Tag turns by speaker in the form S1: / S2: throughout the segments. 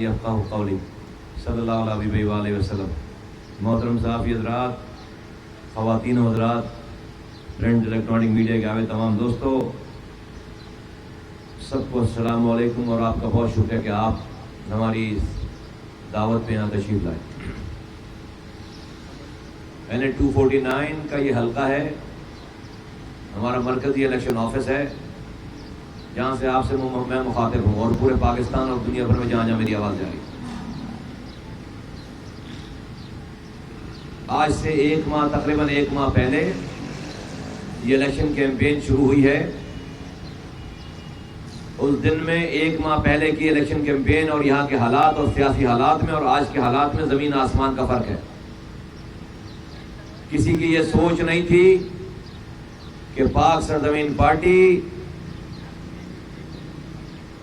S1: یفقہوا قولی صلی اللہ علیہ وآلہ وسلم۔ محترم صحافی حضرات، خواتین و حضرات، پرنٹ الیکٹرانک میڈیا کے عامل تمام دوستوں، سب کو السلام علیکم اور آپ کا بہت شکریہ کہ آپ ہماری دعوت پہ یہاں تشریف لائے۔ NA 249 کا یہ حلقہ ہے، ہمارا مرکزی الیکشن آفس ہے، جہاں سے آپ سے میں مخاطب ہوں اور پورے پاکستان اور دنیا بھر میں جہاں جہاں میری آواز جا رہی ہے۔ آج سے تقریباً ایک ماہ پہلے یہ الیکشن کیمپین شروع ہوئی ہے۔ اس دن میں ایک ماہ پہلے کی الیکشن کیمپین اور یہاں کے حالات اور سیاسی حالات میں اور آج کے حالات میں زمین آسمان کا فرق ہے۔ کسی کی یہ سوچ نہیں تھی کہ پاک سرزمین پارٹی،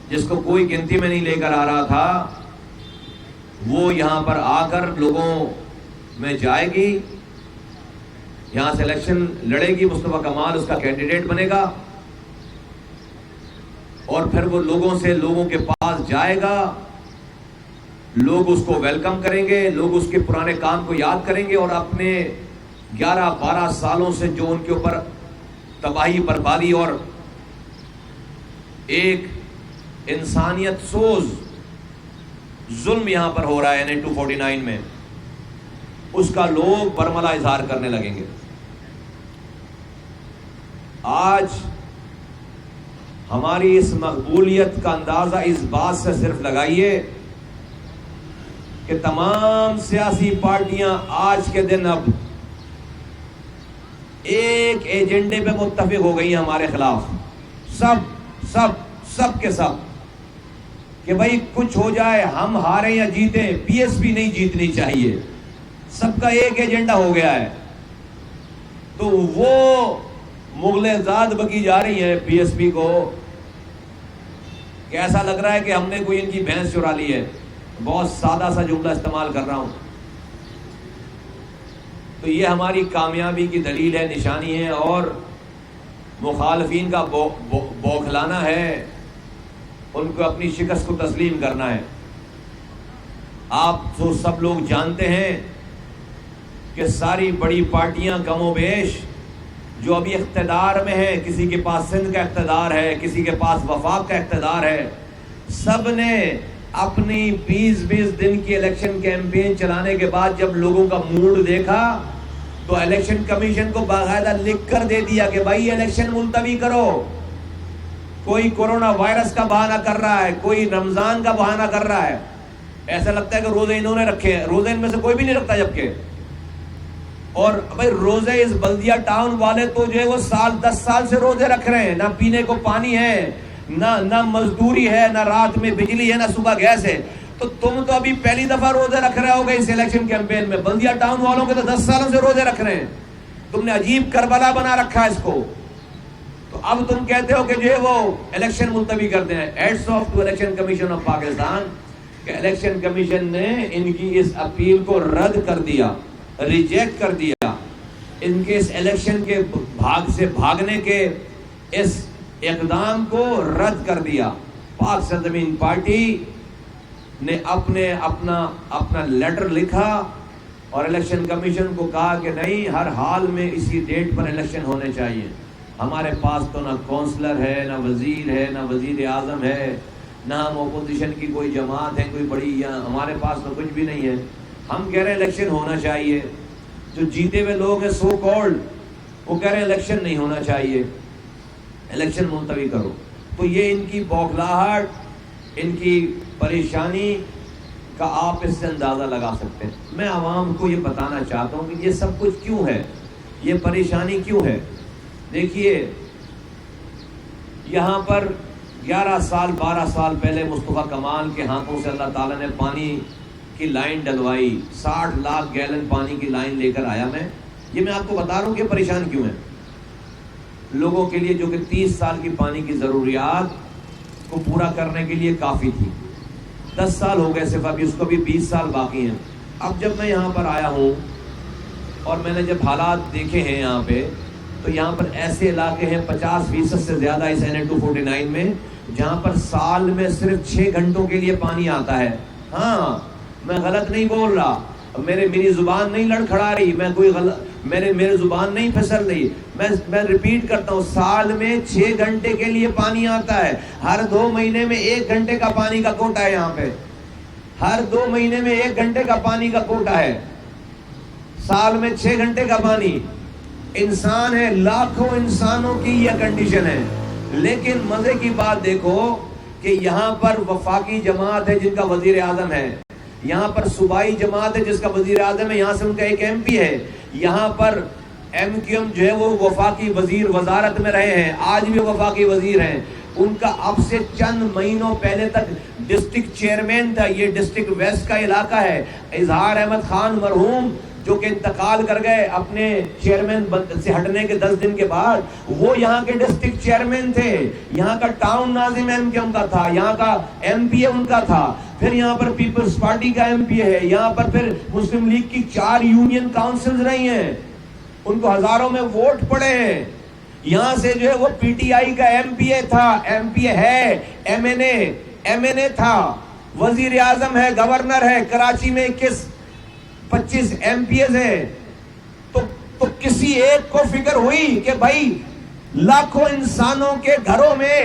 S1: جس کو کوئی گنتی میں نہیں لے کر آ رہا تھا، وہ یہاں پر آ کر لوگوں میں جائے گی، یہاں سے الیکشن لڑے گی، مصطفیٰ کمال اس کا کینڈیڈیٹ بنے گا اور پھر وہ لوگوں کے پاس جائے گا، لوگ اس کو ویلکم کریں گے، لوگ اس کے پرانے کام کو یاد کریں گے اور اپنے 11-12 سالوں سے جو ان کے اوپر تباہی بربادی اور ایک انسانیت سوز ظلم یہاں پر ہو رہا ہے NA 249 میں، اس کا لوگ برملا اظہار کرنے لگیں گے۔ آج ہماری اس مقبولیت کا اندازہ اس بات سے صرف لگائیے کہ تمام سیاسی پارٹیاں آج کے دن اب ایک ایجنڈے پہ متفق ہو گئی ہیں ہمارے خلاف، سب کے سب، کہ بھائی کچھ ہو جائے، ہم ہاریں یا جیتیں، PSP نہیں جیتنی چاہیے۔ سب کا ایک ایجنڈا ہو گیا ہے۔ تو وہ مغلیں زاد بکی جا رہی ہیں PSP کو کہ ایسا لگ رہا ہے کہ ہم نے کوئی ان کی بھینس چرا لی ہے۔ بہت سادہ سا جملہ استعمال کر رہا ہوں۔ تو یہ ہماری کامیابی کی دلیل ہے، نشانی ہے، اور مخالفین کا بوکھلانا ہے، ان کو اپنی شکست کو تسلیم کرنا ہے۔ آپ تو سب لوگ جانتے ہیں کہ ساری بڑی پارٹیاں کم و بیش جو ابھی اقتدار میں ہیں، کسی کے پاس سندھ کا اقتدار ہے، کسی کے پاس وفاق کا اقتدار ہے، سب نے اپنی 20 دن کی الیکشن کیمپین چلانے کے بعد جب لوگوں کا موڈ دیکھا تو الیکشن کمیشن کو باقاعدہ لکھ کر دے دیا کہ بھائی الیکشن ملتوی کرو۔ کوئی کورونا وائرس کا بہانہ کر رہا ہے، کوئی رمضان کا بہانہ کر رہا ہے، ایسا لگتا ہے کہ روزے انہوں نے رکھے ہیں، روزے ان میں سے کوئی بھی نہیں رکھتا جبکہ۔ اور بھائی روزے اس بلدیہ ٹاؤن والے تو جو ہے وہ 10 سال سے روزے رکھ رہے ہیں، نہ پینے کو پانی ہے، نہ مزدوری ہے، نہ رات میں بجلی ہے، نہ صبح گیس ہے۔ تو تم تو ابھی پہلی دفعہ روزے رکھ رہے ہوگے اس الیکشن کیمپین میں، بلدیہ ٹاؤن والوں کے تو 10 سالوں سے روزے رکھ رہے ہیں۔ تم نے عجیب کربلا بنا رکھا ہے اس کو۔ تو اب تم کہتے ہو کہ جو ہے وہ الیکشن ملتوی کرتے ہیں۔ Heads of two election commission of Pakistan کہ الیکشن کمیشن نے ان کی اس اپیل کو رد کر دیا، ریجیکٹ کر دیا، ان کے اس الیکشن کے بھاگنے کے اس اقدام کو رد کر دیا۔ پاک سرزمین پارٹی نے اپنا لیٹر لکھا اور الیکشن کمیشن کو کہا کہ نہیں، ہر حال میں اسی ڈیٹ پر الیکشن ہونے چاہیے۔ ہمارے پاس تو نہ کونسلر ہے، نہ وزیر ہے، نہ وزیر اعظم ہے، نہ ہم اپوزیشن کی کوئی جماعت ہے کوئی بڑی، یا ہمارے پاس تو کچھ بھی نہیں ہے۔ ہم کہہ رہے ہیں الیکشن ہونا چاہیے۔ جو جیتے ہوئے لوگ ہیں سو کالڈ، وہ کہہ رہے ہیں الیکشن نہیں ہونا چاہیے، الیکشن ملتوی کرو۔ تو یہ ان کی بوکھلاہٹ، ان کی پریشانی کا آپ اس سے اندازہ لگا سکتے ہیں۔ میں عوام کو یہ بتانا چاہتا ہوں کہ یہ سب کچھ کیوں ہے، یہ پریشانی کیوں ہے۔ دیکھیے، یہاں پر 12 سال پہلے مصطفیٰ کمال کے ہاتھوں سے اللہ تعالیٰ نے پانی کی لائن ڈلوائی، 60 لاکھ گیلن پانی کی لائن لے کر آیا میں۔ یہ میں آپ کو بتا رہا ہوں کہ پریشان کیوں ہے لوگوں کے لیے، جو کہ 30 سال کی پانی کی ضروریات کو پورا کرنے کے لیے کافی تھی۔ 10 سال ہو گئے صرف، ابھی اس کو بھی 20 سال باقی ہیں۔ اب جب میں یہاں پر آیا ہوں اور میں نے جب حالات دیکھے ہیں یہاں پہ، تو یہاں پر ایسے علاقے ہیں 50% سے زیادہ اس NA 249 میں، جہاں پر سال میں صرف 6 گھنٹوں کے لیے پانی آتا ہے، ہاں میں غلط نہیں بول رہا، میری زبان نہیں لڑکھڑا رہی، میں کوئی غلط میرے زبان نہیں پھسل رہی، میں ریپیٹ کرتا ہوں، سال میں 6 گھنٹے کے لیے پانی آتا ہے، ہر 2 مہینے میں 1 گھنٹے کا پانی کا کوٹا ہے یہاں پہ، ہر 2 مہینے میں 1 گھنٹے کا پانی کا کوٹا ہے، سال میں 6 گھنٹے کا پانی۔ انسان ہے، لاکھوں انسانوں کی یہ کنڈیشن ہے، لیکن مزے کی بات دیکھو کہ یہاں پر وفاقی جماعت ہے جن کا وزیر اعظم ہے، یہاں پر صوبائی جماعت ہے جس کا وزیر اعظم ہے، یہاں سے ان کا ایک ایم پی ہے، یہاں پر ایم کیو ایم جو ہے وہ وفاقی وزیر وزارت میں رہے ہیں، آج بھی وفاقی وزیر ہیں، ان کا اب سے چند مہینوں پہلے تک ڈسٹرکٹ چیئرمین تھا، یہ ڈسٹرکٹ ویسٹ کا علاقہ ہے، اظہار احمد خان مرحوم جو کہ انتقال کر گئے اپنے چیئرمین سے ہٹنے کے 10 دن کے بعد، وہ یہاں کے ڈسٹرکٹ چیئرمین تھے، یہاں کا ٹاؤن ناظم ایم کیو ایم کا تھا، یہاں کا ایم پی اے ان کا تھا، پھر یہاں پر پیپلز پارٹی کا ایم پی اے ہے، یہاں پر پھر مسلم لیگ کی 4 یونین کاؤنسلز رہی ہیں، ان کو ہزاروں میں ووٹ پڑے ہیں، یہاں سے جو ہے وہ پی ٹی آئی کا ایم پی اے تھا، ایم پی اے ہے، ایم این اے تھا، وزیر اعظم ہے، گورنر ہے، کراچی میں 25 ایم پی ایز ہیں، تو کسی ایک کو فکر ہوئی کہ بھائی لاکھوں انسانوں کے گھروں میں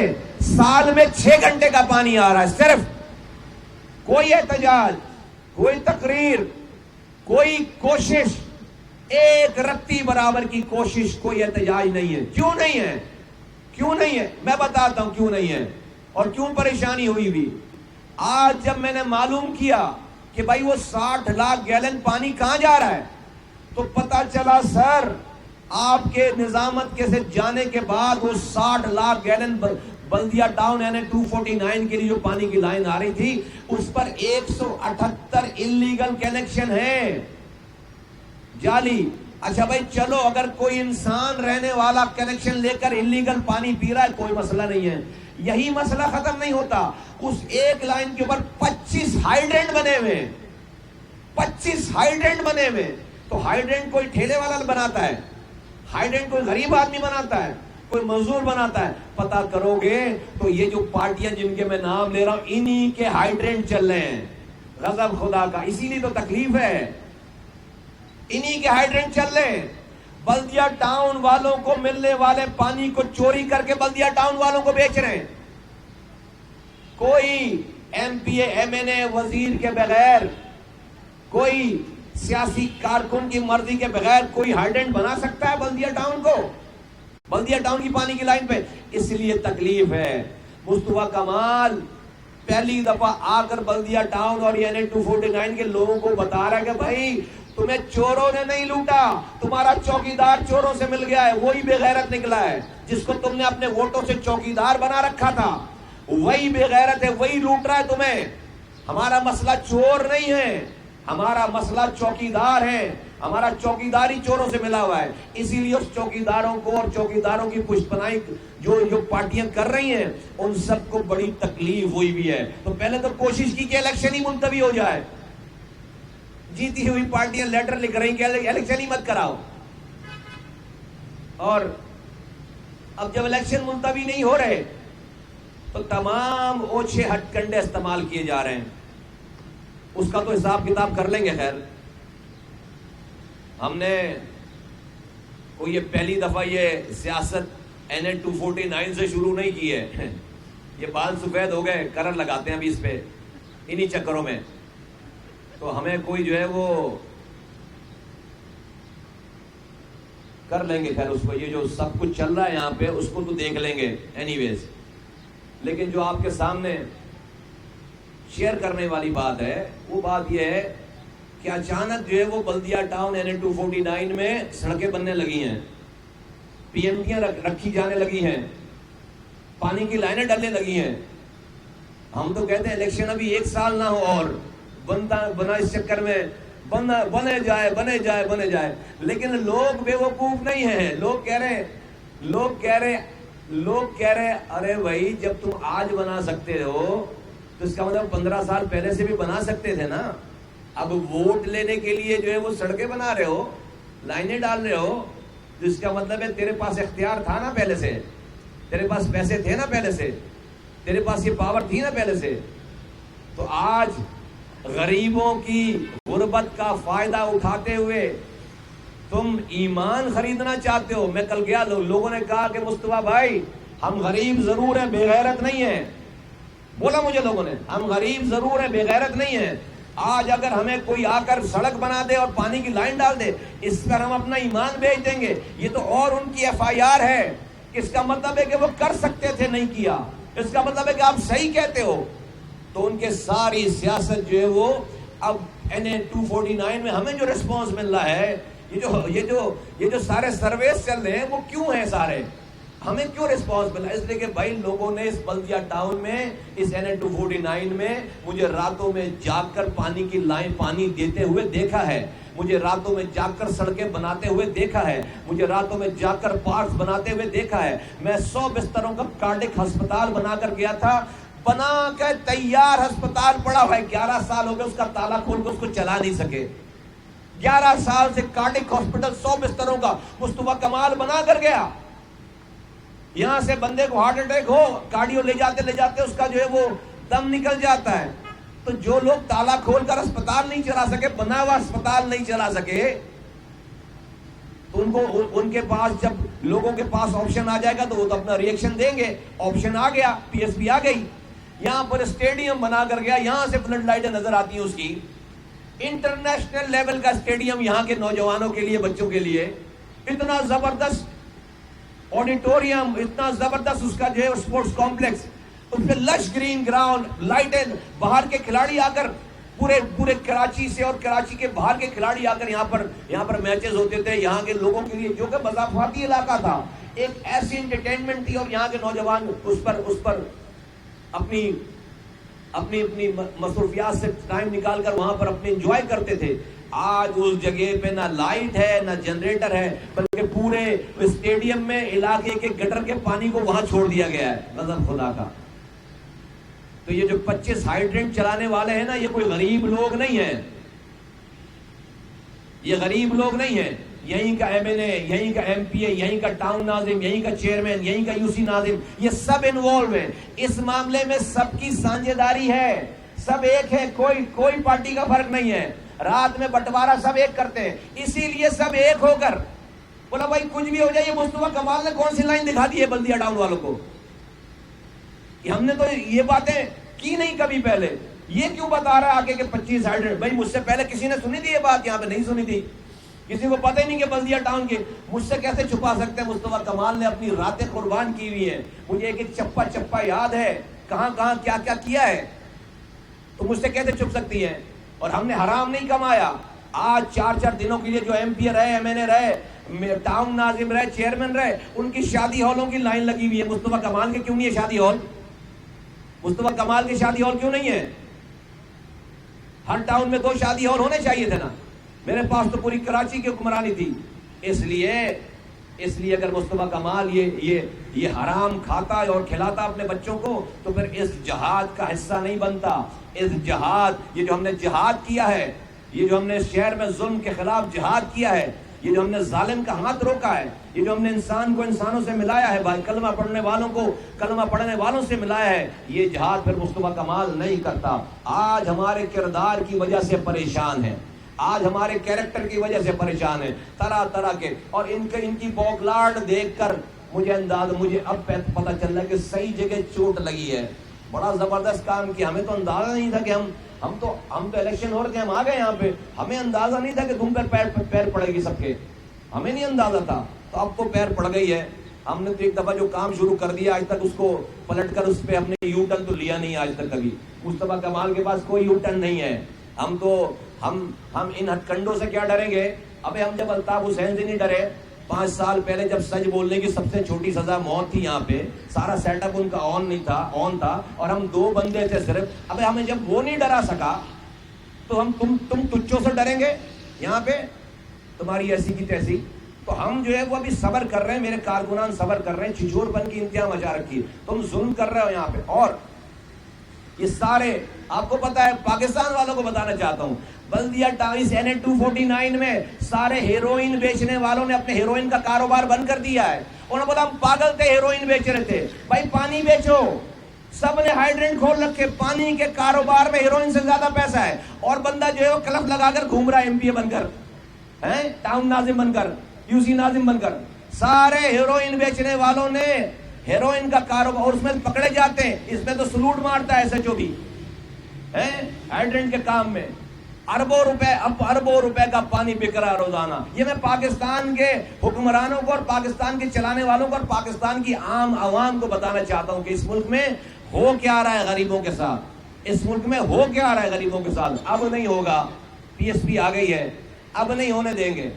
S1: سال میں 6 گھنٹے کا پانی آ رہا ہے، صرف کوئی احتجاج، کوئی تقریر، کوئی کوشش، ایک رتی برابر کی کوشش، کوئی احتجاج نہیں ہے۔ کیوں نہیں ہے؟ کیوں نہیں ہے؟ میں بتاتا ہوں کیوں نہیں ہے اور کیوں پریشانی ہوئی بھی۔ آج جب میں نے معلوم کیا کہ بھائی وہ 60 لاکھ گیلن پانی کہاں جا رہا ہے، تو پتا چلا سر آپ کے نظامت کے سے جانے کے بعد وہ 60 لاکھ گیلن بلدیہ ٹاؤن یعنی 249 کے لیے جو پانی کی لائن آ رہی تھی اس پر 178 انلیگل کنیکشن ہیں، جعلی۔ اچھا بھائی چلو، اگر کوئی انسان رہنے والا کنیکشن لے کر انلیگل پانی پی رہا ہے کوئی مسئلہ نہیں ہے، یہی مسئلہ ختم نہیں ہوتا، اس ایک لائن کے اوپر 25 ہائیڈرینٹ بنے ہوئے، 25 ہائیڈرینٹ بنے ہوئے۔ تو ہائیڈرینٹ کوئی ٹھیلے والا بناتا ہے، ہائیڈرینٹ کوئی غریب آدمی بناتا ہے، کوئی مزدور بناتا ہے؟ پتا کرو گے تو یہ جو پارٹیاں جن کے میں نام لے رہا ہوں انہی کے ہائیڈرینٹ چل رہے ہیں، غضب خدا کا، اسی لیے تو تکلیف ہے، انہی کے ہائیڈرینٹ چل رہے ہیں۔ بلدیہ ٹاؤن والوں کو ملنے والے پانی کو چوری کر کے بلدیہ ٹاؤن والوں کو بیچ رہے ہیں۔ کوئی ایم پی اے، ایم این اے، وزیر کے بغیر، کوئی سیاسی کارکن کی مرضی کے بغیر کوئی ہائیڈرینٹ بنا سکتا ہے بلدیہ ٹاؤن کو، بلدیہ ٹاؤن کی پانی کی لائن پہ؟ اس لیے تکلیف ہے۔ مصطفیٰ کمال پہلی دفعہ آ کر بلدیہ ٹاؤن اور یعنی 249 کے لوگوں کو بتا رہا ہے کہ بھائی تمہیں چوروں نے نہیں لوٹا، تمہارا چوکیدار چوروں سے مل گیا ہے، وہی بے غیرت نکلا ہے، جس کو تم نے اپنے ووٹوں سے چوکیدار بنا رکھا تھا وہی بے غیرت ہے، وہی لوٹ رہا ہے تمہیں۔ ہمارا مسئلہ چور نہیں ہے، ہمارا مسئلہ چوکیدار ہے، ہمارا چوکیداری چوروں سے ملا ہوا ہے۔ اسی لیے اس چوکیداروں کو اور چوکیداروں کی پشت پناہی جو پارٹیاں کر رہی ہیں ان سب کو بڑی تکلیف ہوئی بھی ہے۔ تو پہلے تو کوشش کی کہ الیکشن ہی ملتوی ہو جائے، جیتی ہوئی پارٹیاں لیٹر لکھ رہی کہ الیکشن ہی مت کراؤ، اور اب جب الیکشن ملتوی نہیں ہو رہے تو تمام اوچھے ہتھ کنڈے استعمال کیے جا رہے ہیں۔ اس کا تو حساب کتاب کر لیں گے۔ خیر، ہم نے کوئی یہ پہلی دفعہ یہ سیاست NH 249 سے شروع نہیں کی ہے، یہ بال سفید ہو گئے، کرر لگاتے ہیں ابھی اس پہ انہی چکروں میں، تو ہمیں کوئی جو ہے وہ کر لیں گے۔ خیر اس کو، یہ جو سب کچھ چل رہا ہے یہاں پہ اس کو تو دیکھ لیں گے اینی ویز، لیکن جو آپ کے سامنے شیئر کرنے والی بات ہے وہ بات یہ ہے کہ اچانک جو ہے وہ بلدیہ ٹاؤن NH 249 میں سڑکیں بننے لگی ہیں، پی ایم ٹیاں رکھی جانے لگی ہیں، پانی کی لائنیں ڈلنے لگی ہیں۔ ہم تو کہتے ہیں الیکشن ابھی 1 سال نہ ہو اور بنا اس چکر میں بنے جائے، لیکن لوگ بے وقوف نہیں ہیں، لوگ کہہ رہے ارے بھائی جب تم آج بنا سکتے ہو تو اس کا مطلب 15 سال پہلے سے بھی بنا سکتے تھے نا۔ اب ووٹ لینے کے لیے جو ہے وہ سڑکیں بنا رہے ہو، لائنیں ڈال رہے ہو، تو اس کا مطلب ہے تیرے پاس اختیار تھا نا پہلے سے، تیرے پاس پیسے تھے نا پہلے سے، تیرے پاس یہ پاور تھی نا پہلے سے۔ تو آج غریبوں کی غربت کا فائدہ اٹھاتے ہوئے تم ایمان خریدنا چاہتے ہو. میں کل گیا, لوگوں نے کہا کہ مصطفیٰ بھائی ہم غریب ضرور ہیں, بے غیرت نہیں ہیں. بولا مجھے لوگوں نے, ہم غریب ضرور ہیں, بے غیرت نہیں ہیں. آج اگر ہمیں کوئی آ کر سڑک بنا دے اور پانی کی لائن ڈال دے, اس پر ہم اپنا ایمان بیچ دیں گے. یہ تو اور ان کی ایف آئی آر ہے. اس کا مطلب ہے کہ وہ کر سکتے تھے, نہیں کیا. اس کا مطلب ہے کہ آپ صحیح کہتے ہو. تو ان کے ساری سیاست جو ہے وہ اب NA 249 میں ہمیں جو ریسپانس مل رہا ہے, یہ جو سارے سرویز چل رہے ہیں وہ کیوں ہیں سارے, ہمیں کیوں ریسپانس ملا؟ اس لیے کہ بھائی لوگوں نے اس بلدیہ ٹاؤن میں, اس NA 249 میں مجھے راتوں میں جاگ کر پانی کی لائن پانی دیتے ہوئے دیکھا ہے. مجھے راتوں میں جاگ کر سڑکیں بناتے ہوئے دیکھا ہے. مجھے راتوں میں جاگ کر پارکس بناتے ہوئے دیکھا ہے. میں 100 بستروں کا کارڈک ہسپتال بنا کر گیا تھا, بنا کے تیار ہسپتال پڑا ہوا ہے. 11 سال ہو گئے اس کا تالا کھول کے اس کو چلا نہیں سکے. 11 سال سے کارڈک ہاسپٹل 100 بستروں کا مصطفیٰ کمال بنا کر گیا. یہاں سے بندے کو ہارٹ اٹیک ہو, کارڈیو لے جاتے اس کا جو ہے وہ دم نکل جاتا ہے. تو جو لوگ تالا کھول کر اسپتال نہیں چلا سکے, بنا ہوا اسپتال نہیں چلا سکے, تو ان کے پاس جب لوگوں کے پاس آپشن آ جائے گا تو وہ تو اپنا ری ایکشن دیں گے. آپشن آ گیا, PSP آ گئی, یہاں پر اسٹیڈیم بنا کر گیا, یہاں سے فلڈ لائٹیں نظر آتی ہیں اس کی. انٹرنیشنل لیول کا اسٹیڈیم یہاں کے نوجوانوں کے لیے, بچوں کے لیے, اتنا زبردست آڈیٹوریم, اتنا زبردست اس کا جو ہے اسپورٹس کمپلیکس, اس پہ لش گرین گراؤنڈ, لائٹیں, باہر کے کھلاڑی آ کر پورے کراچی سے اور کراچی کے باہر کے کھلاڑی آ کر یہاں پر میچز ہوتے تھے. یہاں کے لوگوں کے لیے جو کہ مضافاتی علاقہ تھا, ایک ایسی انٹرٹینمنٹ تھی, اور یہاں کے نوجوان اس پر اپنی مصروفیات سے ٹائم نکال کر وہاں پر اپنے انجوائے کرتے تھے. آج اس جگہ پہ نہ لائٹ ہے نہ جنریٹر ہے, بلکہ پورے اسٹیڈیم میں علاقے کے گٹر کے پانی کو وہاں چھوڑ دیا گیا ہے. غضب خدا کا. تو یہ جو 25 ہائیڈرنٹ چلانے والے ہیں نا, یہ کوئی غریب لوگ نہیں ہیں, یہ غریب لوگ نہیں ہیں. یہیں کا MNA, یہیں کا MP, یہیں کا ٹاؤن ناظم, یہیں کا چیئرمین, یہیں کا UC ناظم, یہ سب انوالو ہیں اس معاملے میں. سب کی سانجھے داری ہے, سب ایک ہے, کوئی پارٹی کا فرق نہیں ہے. رات میں بٹوارا سب ایک کرتے ہیں. اسی لیے سب ایک ہو کر بولا بھائی کچھ بھی ہو جائے, یہ مصطفیٰ کمال نے کون سی لائن دکھا دی ہے بلدیہ ٹاؤن والوں کو؟ ہم نے تو یہ باتیں کی نہیں کبھی پہلے. یہ کیوں بتا رہا ہے آگے کہ 25 ہائیڈرنٹ؟ بھائی مجھ سے پہلے کسی نے سنی تھی یہ بات؟ یہاں پہ نہیں سنی تھی, کسی کو پتہ ہی نہیں کہ بلدیہ ٹاؤن کے. مجھ سے کیسے چھپا سکتے ہیں؟ مصطفیٰ کمال نے اپنی راتیں قربان کی ہوئی ہیں. مجھے ایک چپا یاد ہے, کہاں کیا کیا ہے, تو مجھ سے کیسے چھپ سکتی ہے؟ اور ہم نے حرام نہیں کمایا. آج 4 دنوں کے لیے جو MP رہے, MNA رہے, ٹاؤن ناظم رہے, چیئرمین رہے, ان کی شادی ہالوں کی لائن لگی ہوئی ہے. مصطفیٰ کمال کے کیوں نہیں ہے شادی ہال؟ مصطفیٰ کمال کے شادی ہال کیوں نہیں ہے؟ ہر ٹاؤن میں 2 شادی ہال ہونے چاہیے تھے نا. میرے پاس تو پوری کراچی کی حکمرانی تھی. اس لیے اگر مصطفیٰ کمال یہ حرام کھاتا اور کھلاتا اپنے بچوں کو, تو پھر اس جہاد کا حصہ نہیں بنتا. اس جہاد, یہ جو ہم نے جہاد کیا ہے, یہ جو ہم نے شہر میں ظلم کے خلاف جہاد کیا ہے, یہ جو ہم نے ظالم کا ہاتھ روکا ہے, یہ جو ہم نے انسان کو انسانوں سے ملایا ہے, بھائی کلمہ پڑھنے والوں کو کلمہ پڑھنے والوں سے ملایا ہے, یہ جہاد پھر مصطفیٰ کمال نہیں کرتا. آج ہمارے کردار کی وجہ سے پریشان ہے, آج ہمارے کیریکٹر کی وجہ سے پریشان ہے, طرح کے. اور ان کی بوکلاٹ دیکھ کر مجھے اب پتہ چل رہا ہے کہ صحیح جگہ چوٹ لگی ہے. بڑا زبردست کام کیا. ہمیں تو اندازہ نہیں تھا کہ ہم تو الیکشن ہو رہے تھے, ہم آ گئے یہاں پہ. ہمیں اندازہ نہیں تھا کہ تم پر پیر پڑے گی سب کے, ہمیں نہیں اندازہ تھا. تو اب تو پیر پڑ گئی ہے. ہم نے تو ایک دفعہ جو کام شروع کر دیا, آج تک اس کو پلٹ کر اس پہ ہم نے یو ٹرن تو لیا نہیں آج تک کبھی. مصطفیٰ کمال کے پاس کوئی یو ٹرن نہیں ہے. ہم ان ہتھ کنڈوں سے کیا ڈریں گے؟ ابھی ہم جب الطاف حسین سے نہیں ڈرے. 5 سال پہلے جب سچ بولنے کی سب سے چھوٹی سزا موت تھی, یہاں پہ سارا سیٹ اپ ان کا آن تھا اور ہم 2 بندے تھے صرف. ابھی ہمیں جب وہ نہیں ڈرا سکا تو تم تچوں سے ڈریں گے یہاں پہ, تمہاری ایسی کی تیسی. تو ہم جو ہے وہ ابھی صبر کر رہے ہیں, میرے کارکنان صبر کر رہے ہیں. چھچور پن کی انتہا مچا رکھی ہے, تم ظلم کر رہے ہو یہاں پہ. اور یہ سارے آپ کو پتا ہے, پاکستان والوں کو بتانا چاہتا ہوں, بلدیہ ٹاؤن NA 249 میں سارے ہیروئن بیچنے والوں نے اپنے ہیروئن کا کاروبار بند کر دیا ہے. انہوں نے بولا ہم پاگل تھے, ہیروئن بیچ رہے تھے. بھائی پانی بیچو, سب نے ہائیڈرینٹ کھول رکھے. پانی کے کاروبار میں ہیروئن سے زیادہ پیسہ ہے, اور بندہ جو ہے وہ کلف لگا کر گھوم رہا ہے ایم پی اے بن کر, ٹاؤن ناظم بن کر, یو سی ناظم بن کر. سارے ہیروئن بیچنے والوں نے ہیروئن کا کاروبار, اور اس میں پکڑے جاتے ہیں. اس میں تو سلوٹ مارتا ہے ایس ایچ او بھی ہائیڈرینٹ کے کام میں. اربوں روپے کا پانی بک رہا روزانہ. یہ میں پاکستان کے حکمرانوں کو اور پاکستان کے چلانے والوں کو اور پاکستان کی عام عوام کو بتانا چاہتا ہوں کہ اس ملک میں ہو کیا رہا ہے غریبوں کے ساتھ. اس ملک میں ہو کیا رہا ہے غریبوں کے ساتھ. اب نہیں ہوگا. پی ایس پی آ گئی ہے, اب نہیں ہونے دیں گے,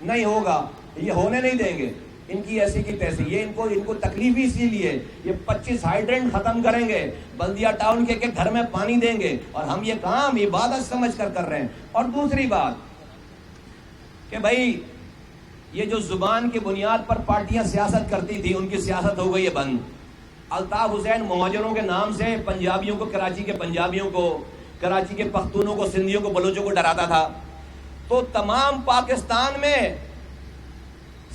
S1: نہیں ہوگا, یہ ہونے نہیں دیں گے. ان کی ایسی کی تیسی. یہ ان کو تکلیف ہی اسی لیے. یہ 25 ہائیڈرینٹ ختم کریں گے, بلدیہ ٹاؤن کے گھر میں پانی دیں گے, اور ہم یہ کام عبادت سمجھ کر رہے ہیں. اور دوسری بات کہ بھائی یہ جو زبان کی بنیاد پر پارٹیاں سیاست کرتی تھی, ان کی سیاست ہو گئی ہے بند. الطاف حسین مہاجروں کے نام سے پنجابیوں کو, کراچی کے پنجابیوں کو, کراچی کے پختونوں کو, سندھیوں کو, بلوچوں کو ڈراتا تھا. تو تمام پاکستان میں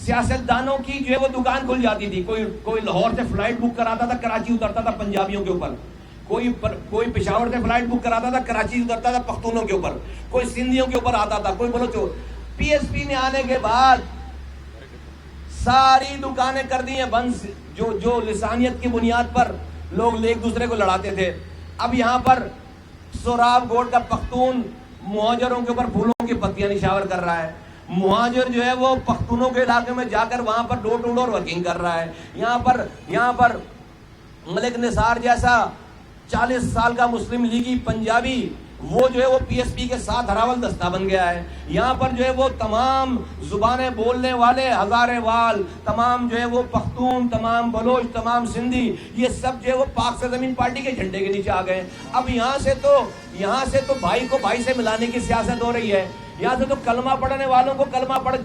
S1: سیاستدانوں کی جو ہے وہ دکان کھل جاتی تھی. کوئی لاہور سے فلائٹ بک کراتا تھا, کراچی اترتا تھا پنجابیوں کے اوپر. کوئی پشاور سے فلائٹ بک کراتا تھا, کراچی اترتا تھا پختونوں کے اوپر. کوئی سندھیوں کے اوپر آتا تھا, کوئی بلوچوں. پی ایس پی نے آنے کے بعد ساری دکانیں کر دی ہیں بند, جو لسانیت کی بنیاد پر لوگ ایک دوسرے کو لڑاتے تھے. اب یہاں پر سوراب گوڑ کا پختون مہاجروں کے اوپر پھولوں کی پتیاں نشاور کر رہا ہے. مہاجر جو ہے وہ پختونوں کے علاقے میں جا کر وہاں پر ڈور ٹو ڈور ورکنگ کر رہا ہے. یہاں پر ملک نثار جیسا 40 سال کا مسلم لیگی پنجابی, وہ جو ہے وہ پی ایس پی کے ساتھ ہراول دستہ بن گیا ہے. یہاں پر جو ہے وہ تمام زبانیں بولنے والے ہزارے وال, تمام جو ہے وہ پختون, تمام بلوچ, تمام سندھی, یہ سب جو ہے وہ پاک سرزمین پارٹی کے جھنڈے کے نیچے آ گئے. اب یہاں سے تو بھائی کو بھائی سے ملانے کی سیاست ہو رہی ہے. یہاں سے تو کلمہ پڑھنے والوں کو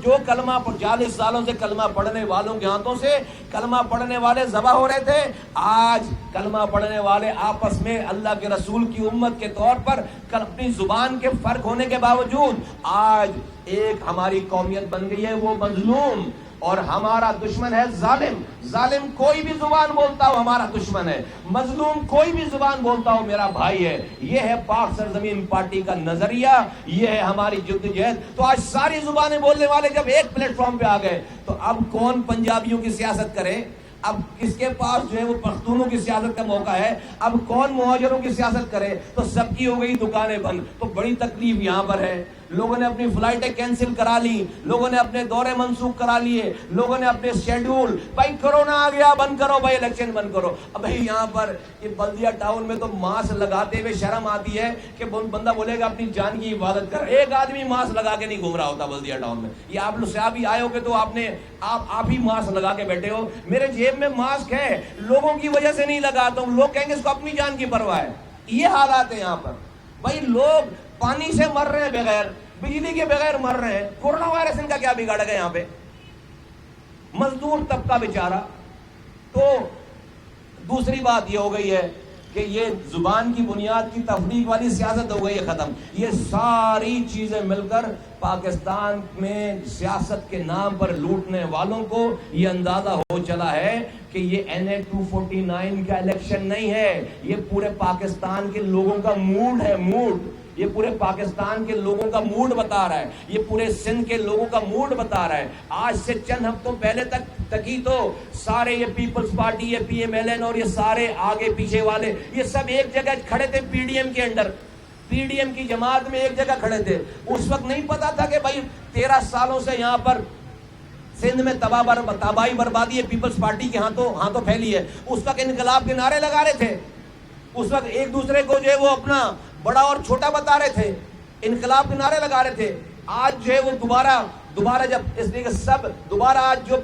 S1: جو کلمہ 40 سالوں سے کلمہ پڑھنے والوں کے ہاتھوں سے کلمہ پڑھنے والے ذبح ہو رہے تھے, آج کلمہ پڑھنے والے آپس میں اللہ کے رسول کی امت کے طور پر اپنی زبان کے فرق ہونے کے باوجود آج ایک ہماری قومیت بن گئی ہے, وہ مظلوم. اور ہمارا دشمن ہے ظالم. ظالم کوئی بھی زبان بولتا ہو ہمارا دشمن ہے, مظلوم کوئی بھی زبان بولتا ہو میرا بھائی ہے. یہ ہے پاک سرزمین پارٹی کا نظریہ, یہ ہے ہماری جدوجہد. تو آج ساری زبانیں بولنے والے جب ایک پلیٹ فارم پہ آ گئے, تو اب کون پنجابیوں کی سیاست کرے؟ اب کس کے پاس جو ہے وہ پختونوں کی سیاست کا موقع ہے؟ اب کون مہاجروں کی سیاست کرے؟ تو سب کی ہو گئی دکانیں بند. تو بڑی تکلیف یہاں پر ہے. لوگوں نے اپنی فلائٹیں کینسل کرا لی, لوگوں نے اپنے دورے منسوخ کرا لیے, لوگوں نے اپنے شیڈول, بھائی کرونا آ گیا بند کرو, بھائی الیکشن بند کرو. اب بھائی یہاں پر یہ بلدیہ ٹاؤن میں تو ماسک لگاتے ہوئے شرم آتی ہے کہ بندہ بولے گا اپنی جان کی حفاظت کر. ایک آدمی ماسک لگا کے نہیں گھوم رہا ہوتا بلدیہ ٹاؤن میں. یہ آپ لوگ سے آپ ہی آئے ہو کہ تو آپ ہی ماسک لگا کے بیٹھے ہو. میرے جیب میں ماسک ہے, لوگوں کی وجہ سے نہیں لگاتا ہوں. لوگ کہیں گے اس کو اپنی جان کی پرواہ ہے. یہ حالات ہے یہاں پر. بھائی لوگ پانی سے مر رہے ہیں بغیر, بجلی کے بغیر مر رہے ہیں. کورونا وائرس ان کا کیا بگاڑ گیا یہاں پہ؟ مزدور طبقہ بیچارہ. تو دوسری بات یہ ہو گئی ہے کہ یہ زبان کی بنیاد کی تفریق والی سیاست ہو گئی ہے ختم. یہ ساری چیزیں مل کر پاکستان میں سیاست کے نام پر لوٹنے والوں کو یہ اندازہ ہو چلا ہے کہ یہ NA 249 کا الیکشن نہیں ہے, یہ پورے پاکستان کے لوگوں کا موڈ ہے. یہ پورے پاکستان کے لوگوں کا موڈ بتا رہا ہے, یہ پورے سندھ کے لوگوں کا موڈ بتا رہا ہے. آج سے چند ہفتوں پہلے تک ہی تو سارے یہ پیپلز پارٹی, یہ PMLN اور یہ سارے آگے پیچھے والے, یہ سب ایک جگہ کھڑے تھے PDM کے انڈر, PDM کی جماعت میں ایک جگہ کھڑے تھے. اس وقت نہیں پتا تھا کہ بھائی 13 سالوں سے یہاں پر سندھ میں تباہی بربادی ہے پیپلز پارٹی کے ہاتھوں پھیلی ہے. اس وقت انقلاب کے نعرے لگا رہے تھے, اس وقت ایک دوسرے کو جو ہے وہ اپنا بڑا اور چھوٹا بتا رہے تھے, انقلاب کے نعرے لگا رہے تھے. آج جو ہے وہ دوبارہ جب اس لیے کہ سب دوبارہ آج جو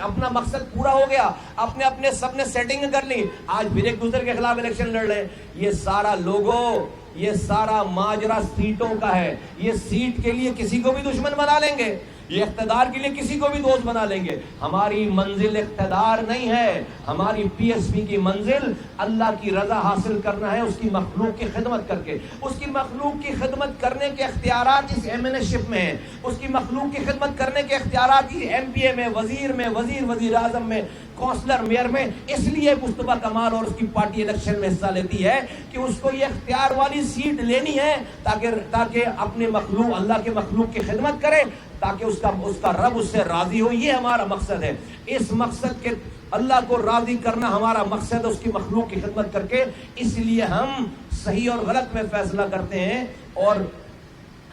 S1: اپنا مقصد پورا ہو گیا, اپنے سب نے سیٹنگ کر لی, آج پھر ایک دوسرے کے خلاف الیکشن لڑ رہے ہیں. یہ سارا لوگوں, یہ سارا ماجرا سیٹوں کا ہے. یہ سیٹ کے لیے کسی کو بھی دشمن بنا لیں گے, یہ اقتدار کے لیے کسی کو بھی دوست بنا لیں گے. ہماری منزل اقتدار نہیں ہے, ہماری پی ایس پی کی منزل اللہ کی رضا حاصل کرنا ہے, اس کی مخلوق کی خدمت کر کے. اس کی مخلوق کی خدمت کرنے کے اختیارات اس ایم این اے شپ میں ہیں, اس کی مخلوق کی خدمت کرنے کے اختیارات ایم پی اے میں, وزیر میں, وزیر اعظم میں, کونسلر, میئر میں. اس لیے مصطفیٰ کمال اور اس کی پارٹی الیکشن میں حصہ لیتی ہے کہ اس کو یہ اختیار والی سیٹ لینی ہے تاکہ اپنے مخلوق, اللہ کے مخلوق کی خدمت کرے, تاکہ اس کا رب اس سے راضی ہو. یہ ہمارا مقصد ہے. اس مقصد کے اللہ کو راضی کرنا ہمارا مقصد ہے, اس کی مخلوق کی خدمت کر کے. اس لیے ہم صحیح اور غلط میں فیصلہ کرتے ہیں, اور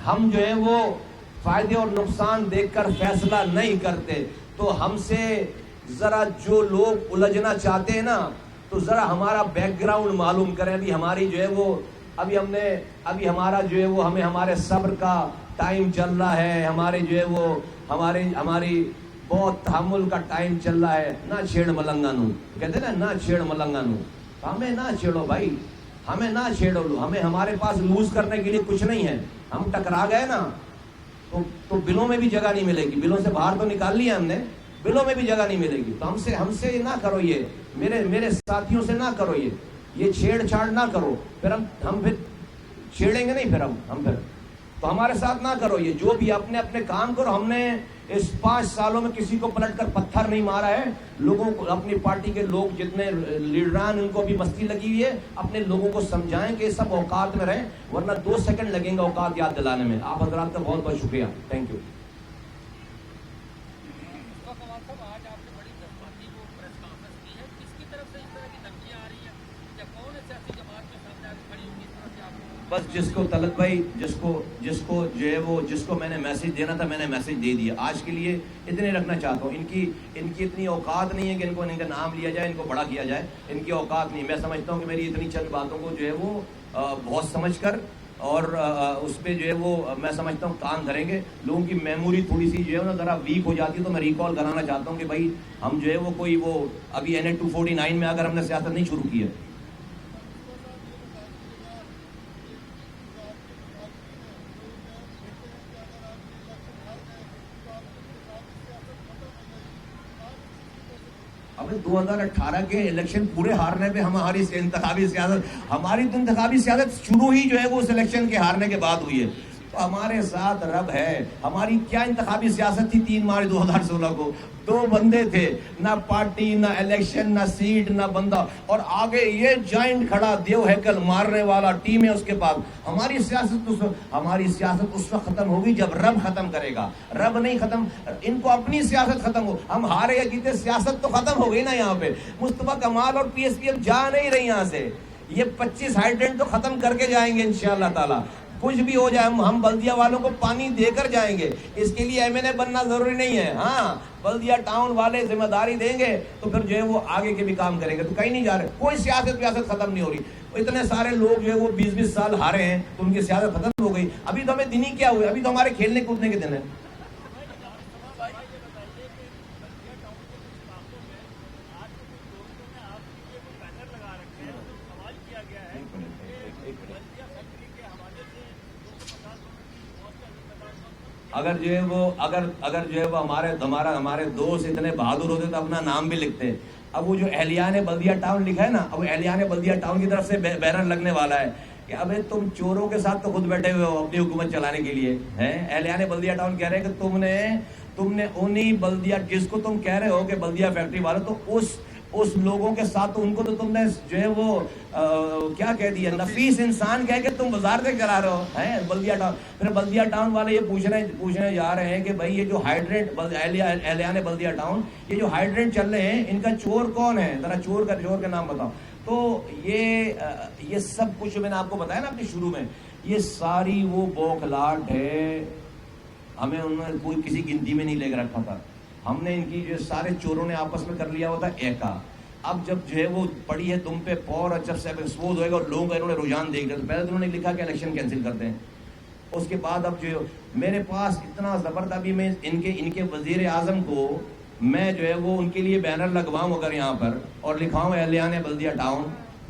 S1: ہم جو ہے وہ فائدے اور نقصان دیکھ کر فیصلہ نہیں کرتے. تو ہم سے ذرا جو لوگ الجھنا چاہتے ہیں نا, تو ذرا ہمارا بیک گراؤنڈ معلوم کریں. ابھی ہماری جو ہے وہ ابھی ہمارا جو ہے وہ ہمارے صبر کا ٹائم چل رہا ہے, ہمارے جو ہے وہ ہماری بہت تحمل کا ٹائم چل رہا ہے. نہ چھیڑ ملنگا نو, کہتے ہیں نا, نہ چھیڑ ملنگا نو. ہمیں نہ چھیڑو بھائی, ہمیں نہ چھیڑو. ہمیں ہمارے پاس لوز کرنے کے لیے کچھ نہیں ہے. ہم ٹکرا گئے نا تو بلوں میں بھی جگہ نہیں ملے گی. بلوں سے باہر تو نکال لیا ہم نے, بلوں میں بھی جگہ نہیں ملے گی. تو ہم سے نہ کرو یہ, میرے ساتھیوں سے نہ کرو یہ چھیڑ چھاڑ نہ کرو. پھر ہم پھر چھیڑیں گے نہیں, ہم پھر تو ہمارے ساتھ نہ کرو یہ. جو بھی اپنے کام کرو. ہم نے اس 5 سالوں میں کسی کو پلٹ کر پتھر نہیں مارا ہے. لوگوں کو, اپنی پارٹی کے لوگ جتنے لیڈران, ان کو بھی مستی لگی ہوئی ہے. اپنے لوگوں کو سمجھائیں کہ سب اوقات میں رہیں, ورنہ 2 سیکنڈ لگیں گے اوقات یاد دلانے میں. آپ حضرات کا بہت بہت شکریہ. Thank you. بس جس کو طلعت بھائی, جس کو جو ہے وہ, جس کو میں نے میسج دینا تھا میں نے میسج دے دیا. آج کے لیے اتنے رکھنا چاہتا ہوں. ان کی اتنی اوقات نہیں ہے کہ ان کا نام لیا جائے, ان کو بڑا کیا جائے. ان کی اوقات نہیں. میں سمجھتا ہوں کہ میری اتنی چند باتوں کو جو ہے وہ بہت سمجھ کر اور اس پہ جو ہے وہ میں سمجھتا ہوں کام کریں گے. لوگوں کی میموری تھوڑی سی جو ہے نا ذرا ویک ہو جاتی ہے, تو میں ریکال کرانا چاہتا ہوں کہ بھائی ہم جو ہے وہ کوئی وہ ابھی NA 249 میں اگر ہم نے سیاست نہیں شروع کی ہے. ابھی 2018 کے الیکشن پورے ہارنے پہ ہماری انتخابی سیاست شروع ہی جو ہے وہ اس الیکشن کے ہارنے کے بعد ہوئی ہے. تو ہمارے ساتھ رب ہے. ہماری کیا انتخابی سیاست تھی 3 مارچ 2016 کو؟ 2 بندے تھے, نہ پارٹی, نہ الیکشن, نہ سیٹ, نہ بندہ, اور آگے یہ جائنٹ کھڑا دیو ہیکل مارنے والا ٹیم ہے اس کے پاس. ہماری سیاست اس وقت ختم ہوگی جب رب ختم کرے گا. رب نہیں ختم, ان کو اپنی سیاست ختم ہو. ہم ہارے یا جیتے سیاست تو ختم ہو گئی نا. یہاں پہ مصطفیٰ کمال اور پی ایس پی اب جا نہیں رہی یہاں سے. یہ 25 ہائیڈرنٹ تو ختم کر کے جائیں گے انشاءاللہ تعالی. کچھ بھی ہو جائے ہم بلدیہ والوں کو پانی دے کر جائیں گے. اس کے لیے MNA بننا ضروری نہیں ہے. ہاں, بلدیہ ٹاؤن والے ذمہ داری دیں گے تو پھر جو ہے وہ آگے کے بھی کام کریں گے. تو کہیں نہیں جا رہے. کوئی سیاست ختم نہیں ہو رہی. اتنے سارے لوگ جو ہے وہ 20 سال ہارے ہیں تو ان کی سیاست ختم ہو گئی. ابھی تو ہمیں دن ہی کیا ہوئے, ابھی تو ہمارے کھیلنے کودنے کے دن ہیں. اگر جو ہے وہ ہمارے دوست اتنے بہادر ہوتے تو اپنا نام بھی لکھتے. اب وہ جو اہلیان بلدیہ ٹاؤن لکھا ہے نا, اب اہلیان بلدیہ ٹاؤن کی طرف سے بینر لگنے والا ہے کہ ابھی تم چوروں کے ساتھ تو خود بیٹھے ہوئے ہو اپنی حکومت چلانے کے لیے. اہلیان بلدیہ ٹاؤن کہہ رہے ہیں کہ تم نے انہی بلدیہ, جس کو تم کہہ رہے ہو کہ بلدیہ فیکٹری والے, تو اس لوگوں کے ساتھ تو ان کو تو تم نے جو ہے وہ کیا کہہ دیا, نفیس انسان کہہ کے تم بازار سے کرا رہے ہو بلدیہ ٹاؤن. پھر بلدیہ ٹاؤن والے یہ پوچھنے جا رہے ہیں کہ بھائی یہ جو ہائیڈرنٹ اہلیان بلدیہ ٹاؤن, یہ جو ہائیڈرنٹ چل رہے ہیں ان کا چور کون ہے, ذرا چور کا نام بتاؤ. تو یہ سب کچھ میں نے آپ کو بتایا نا اپنی شروع میں, یہ ساری وہ بوکھلاٹ ہے. ہمیں انہوں نے کوئی کسی گنتی میں نہیں لے کر رکھا تھا. ہم نے ان کی جو سارے چوروں نے آپس میں کر لیا ہوا تھا ایکا. اب جب جو ہے وہ پڑی ہے تم پہ پور, اور جب سے ایکسپوز ہوئے گا اور لوگوں کا انہوں نے رجحان دیکھ لیا, تو پہلے تو انہوں نے لکھا کہ الیکشن کینسل کرتے ہیں. اس کے بعد اب جو میرے پاس اتنا زبردست, ابھی میں ان کے وزیر اعظم کو میں جو ہے وہ ان کے لیے بینر لگواؤں اگر یہاں پر اور لکھاؤں اہلیان بلدیہ ٹاؤن,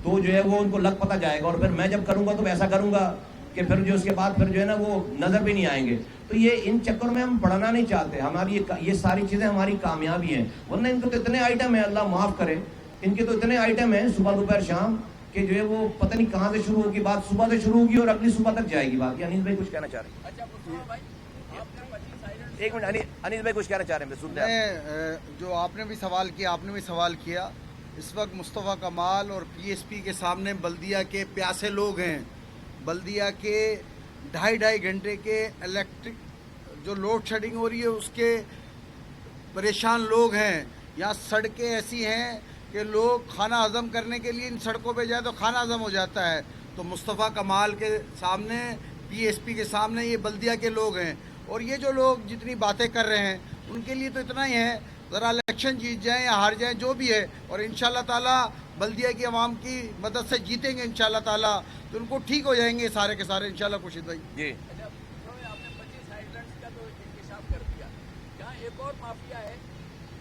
S1: تو جو ہے وہ ان کو لگ پتہ جائے گا. اور پھر میں جب کروں گا تو ایسا کروں گا کہ کہ پھر جو اس کے بعد پھر جو ہے نا وہ نظر بھی نہیں آئیں گے. تو یہ ان چکروں میں ہم پڑھنا نہیں چاہتے. ہماری یہ ساری چیزیں ہماری کامیابی ہیں. ورنہ ان کو تو اتنے آئٹم ہیں, اللہ معاف کرے, ان کے تو اتنے آئٹم ہیں صبح دوپہر شام کہ جو ہے وہ پتہ نہیں کہاں سے شروع ہوگی بات, صبح سے شروع ہوگی اور اگلی صبح تک جائے گی بات. انیس بھائی کچھ کہنا چاہ رہے ہیں؟ ایک منٹ, انیس بھائی کچھ کہنا چاہ رہے ہیں, سنتے ہیں.
S2: جو آپ نے بھی سوال کیا, اس وقت مصطفیٰ کمال اور پی ایس پی کے سامنے بلدیہ کے پیاسے لوگ ہیں. بلدیہ کے 2.5 گھنٹے کے الیکٹرک جو لوڈ شیڈنگ ہو رہی ہے اس کے پریشان لوگ ہیں. یہاں سڑکیں ایسی ہیں کہ لوگ کھانا ہضم کرنے کے لیے ان سڑکوں پہ جائے تو کھانا ہضم ہو جاتا ہے. تو مصطفیٰ کمال کے سامنے, پی ایس پی کے سامنے یہ بلدیہ کے لوگ ہیں. اور یہ جو لوگ جتنی باتیں کر رہے ہیں ان کے لیے تو اتنا ہی ہے, ذرا الیکشن جیت جائیں یا ہار جائیں جو بھی ہے, اور انشاءاللہ تعالیٰ بلدیہ کی عوام کی مدد سے جیتیں گے انشاءاللہ تعالیٰ, تو ان کو ٹھیک ہو جائیں گے سارے کے سارے انشاءاللہ. خورشید بھائی
S1: جی,
S3: آپ نے 25 آئیلینڈز کا تو انکشاف کر دیا. یہاں ایک اور مافیا ہے,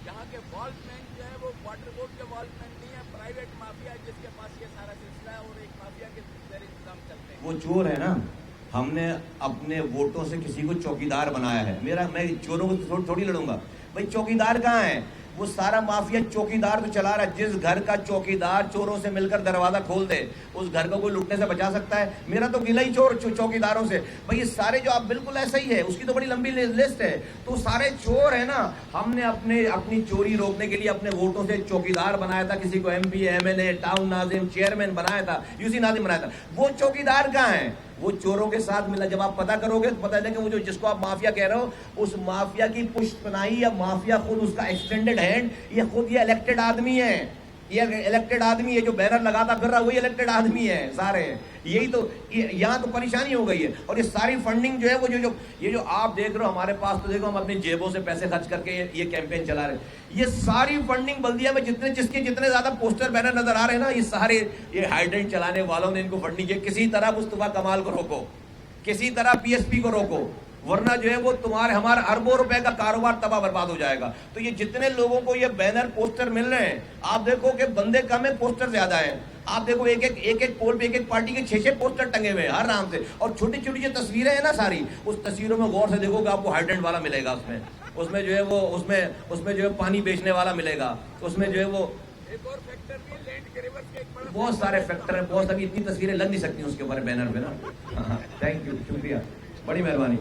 S3: یہاں کے والٹ مین جو ہے وہ واٹر بورڈ کے والٹ مین نہیں ہے, پرائیویٹ مافیا ہے جس کے پاس یہ سارا سلسلہ ہے اور ایک مافیا کے زیر انتظام چلتے ہیں.
S1: وہ چور ہے نا. ہم نے اپنے ووٹوں سے کسی کو چوکیدار بنایا ہے. میں چوروں کو تھوڑی لڑوں گا بھائی. چوکیدار کہاں ہے؟ وہ سارا مافیا چوکیدار تو چلا رہا ہے. جس گھر کا چوکیدار چوروں سے مل کر دروازہ کھول دے اس گھر کو کوئی لٹنے سے بچا سکتا ہے؟ میرا تو گلہ ہی چوکیداروں سے. بھائی یہ سارے جو آپ بالکل ایسا ہی ہے, اس کی تو بڑی لمبی لسٹ ہے. تو سارے چور ہیں نا. ہم نے اپنی چوری روکنے کے لیے اپنے ووٹوں سے چوکیدار بنایا تھا. کسی کو M P, M L A, town ناظم, چیئرمین بنایا تھا, یو سی ناظم بنایا تھا. وہ چوکیدار کہاں ہیں؟ وہ چوروں کے ساتھ ملا. جب آپ پتہ کرو گے تو پتہ چلے کہ وہ جس کو آپ مافیا کہہ رہے ہو, اس مافیا کی پشت پناہی یا مافیا خود اس کا ایکسٹینڈڈ ہینڈ, یہ خود یہ الیکٹڈ آدمی ہے. یہ الیکٹڈ آدمی ہے جو بینر لگاتا پھر رہا, وہی الیکٹڈ آدمی ہے سارے. یہی تو یہاں تو پریشانی ہو گئی ہے. اور یہ ساری فنڈنگ جو ہے وہ یہ جو آپ دیکھ رہے ہو ہمارے پاس, تو دیکھو ہم اپنی جیبوں سے پیسے خرچ کر کے یہ کیمپین چلا رہے ہیں. یہ ساری فنڈنگ بلدیہ میں جس کے جتنے زیادہ پوسٹر بینر نظر آ رہے ہیں نا, یہ سارے یہ ہائیڈرنٹ چلانے والوں نے ان کو فنڈنگ کی. کسی طرح مصطفیٰ کمال کو روکو, کسی طرح پی ایس پی کو روکو, ورنہ جو ہے وہ ہمارا اربوں روپے کا کاروبار تباہ برباد ہو جائے گا. تو یہ جتنے لوگوں کو یہ بینر پوسٹر مل رہے ہیں, آپ دیکھو کہ بندے کم ہیں, پوسٹر زیادہ ہیں. آپ دیکھو ایک پول پہ ایک پارٹی کے 6 پوسٹر ٹنگے ہوئے ہیں ہر نام سے. اور چھوٹی چھوٹی جو تصویریں ہیں نا ساری, اس تصویروں میں غور سے دیکھو کہ آپ کو ہائیڈرنٹ والا ملے گا. اس میں جو ہے وہ اس میں جو ہے پانی بیچنے والا ملے گا. اس میں جو ہے وہ
S3: ایک اور فیکٹر بھی لینڈ گریور کے ایک بڑا
S1: بہت سارے فیکٹر ہیں. بہت ساری اتنی تصویریں لگ نہیں سکتی اس کے اوپر بینر پہ نا. تھینک یو, شکریہ, بڑی مہربانی.